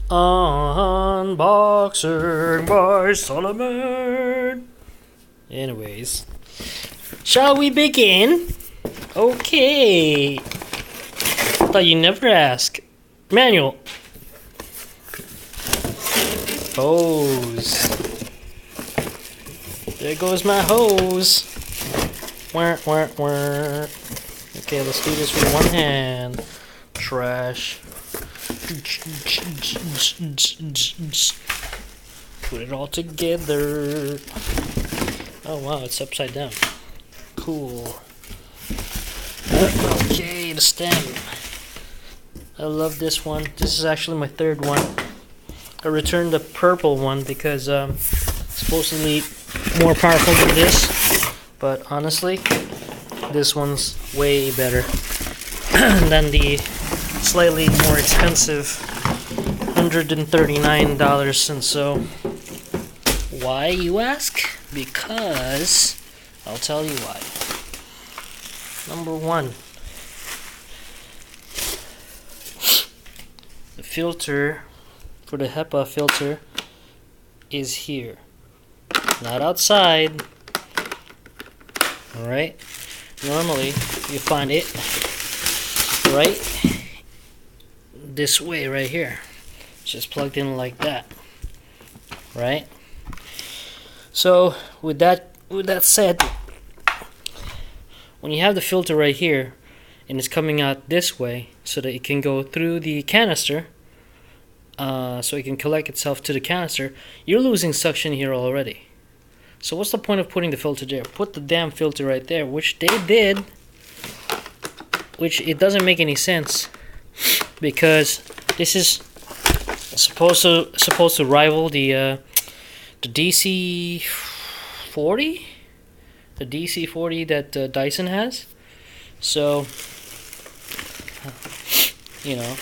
Unboxing by Solomon. Anyways, shall we begin? Okay. Thought you never ask. Manual. Hose. There goes my hose. Wah, wah, wah. Okay, let's do this with one hand. Trash. Put it all together. Oh wow, it's upside down. Cool. Okay, the stem. I love this one. This is actually my third one. I returned the purple one because supposedly more powerful than this. But honestly, this one's way better than the slightly more expensive $139 and so. Why, you ask? Because I'll tell you why. Number one, the filter for the HEPA filter is here, not outside. Alright? Normally you find it right this way, right here. Just plugged in like that. Right? So with that said, when you have the filter right here and it's coming out this way so that it can go through the canister, so it can collect itself to the canister, you're losing suction here already. So what's the point of putting the filter there? Put the damn filter right there, which they did, which it doesn't make any sense because this is supposed to rival the DC-40, the DC-40 that Dyson has. So you know,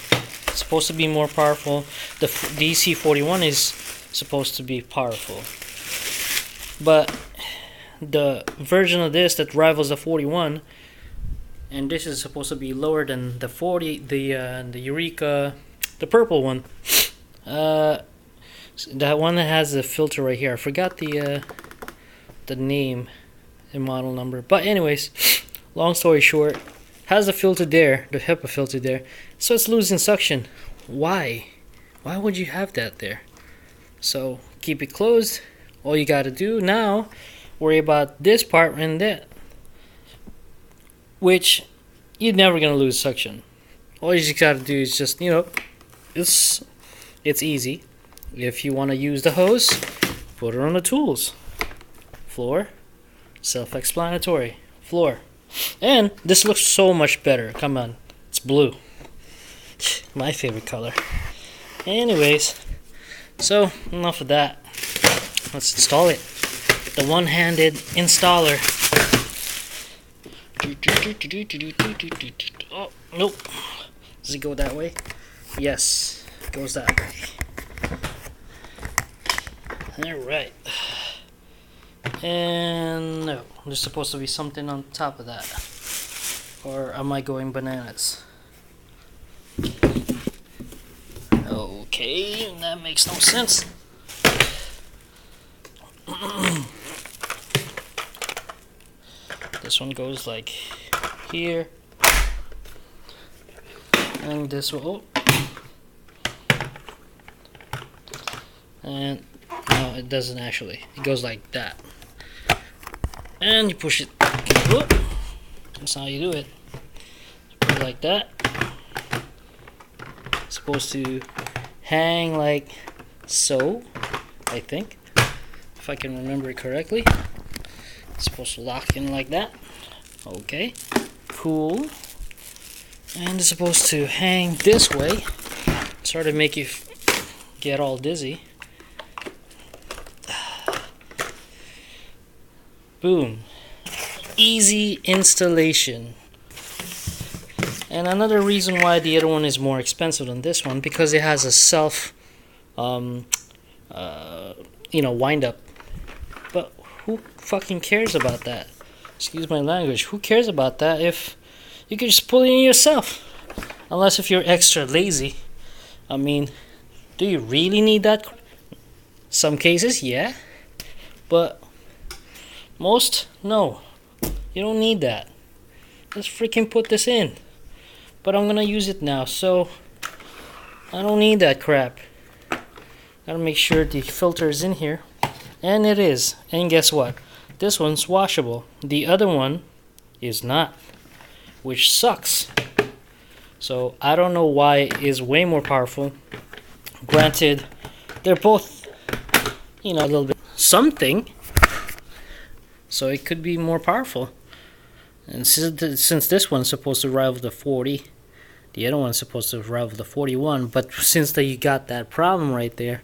it's supposed to be more powerful. The DC-41 is supposed to be powerful, but the version of this that rivals the 41, and this is supposed to be lower than the 40, the Eureka, the purple one. That one that has the filter right here. I forgot the name and model number. But anyways, long story short, has the filter there, the HEPA filter there, so it's losing suction. Why? Why would you have that there? So keep it closed. All you gotta do now, worry about this part and that, which you're never gonna lose suction. All you just gotta do is just, you know, it's easy. If you want to use the hose, put it on the tools. Floor, self-explanatory. Floor. And this looks so much better. Come on, it's blue. My favorite color. Anyways, so enough of that. Let's install it. The one-handed installer. Oh, nope. Does it go that way? Yes, it goes that way. Alright. And no, there's supposed to be something on top of that. Or am I going bananas? Okay, that makes no sense. This one goes like here. And this will. And no, it doesn't actually. It goes like that. And you push it. Whoop. That's how you do it. Put it like that. It's supposed to hang like so, I think. If I can remember it correctly. It's supposed to lock in like that. Okay. Cool. And it's supposed to hang this way. Sort of make you get all dizzy. Boom. Easy installation. And another reason why the other one is more expensive than this one, because it has a self wind up. But who fucking cares about that? Excuse my language. Who cares about that if you can just pull it in yourself? Unless if you're extra lazy. I mean, Do you really need that? Some cases, yeah. But most, no. You don't need that. Let's freaking put this in. But I'm gonna use it now, so I don't need that crap. Gotta make sure the filter is in here. And it is. And guess what? This one's washable. The other one is not, which sucks. So I don't know why it is way more powerful. Granted, they're both, you know, a little bit something. So it could be more powerful. And since this one's supposed to rival the 40, the other one's supposed to rival the 41. But since you got that problem right there,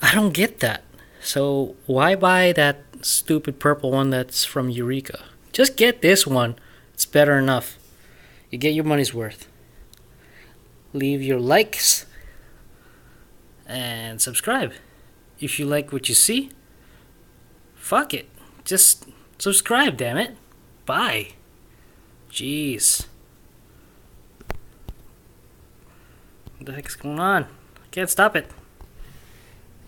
I don't get that. So why buy that stupid purple one that's from Eureka? Just get this one. It's better enough. You get your money's worth. Leave your likes and subscribe. If you like what you see, fuck it. Just subscribe, damn it. Bye. Jeez. What the heck's going on? I can't stop it.